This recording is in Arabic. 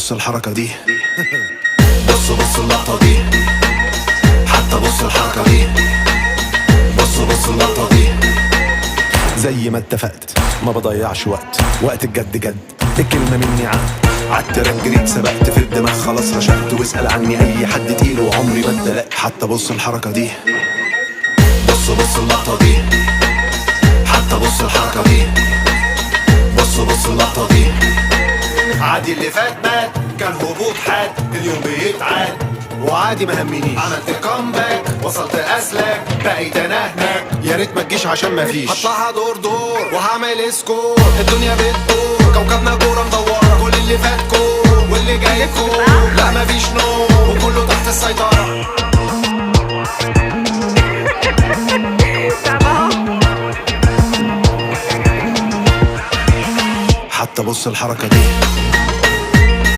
بص الحركة دي. بص اللقطة دي. حتى بص الحركة دي. بص اللقطة دي. زي ما اتفقت ما بضيعش وقت الجد جد، الكلمة مني عالتراك جريت سبقت في الدماغ خلاص رشقت، واسأل عني اي حد تقيل وعمري ما اتدلقت. حتى بص الحركة دي. بص اللقطة دي. حتى بص الحركة دي. بص اللقطة دي. عادي اللي فات مات، كان هبوط حاد، اليوم بيتعاد وعادي ما همنيش. عملت كومباك وصلت اسلاك، بقيت انا هناك، يا ريت ما تجيش عشان ما فيش. هطلعها دور وهعمل سكور، الدنيا بتدور كوكبنا كوره مدوره، كل اللي فات كور واللي جاي كور، لا ما فيش نور وكله تحت السيطره. حتى بص الحركه دي.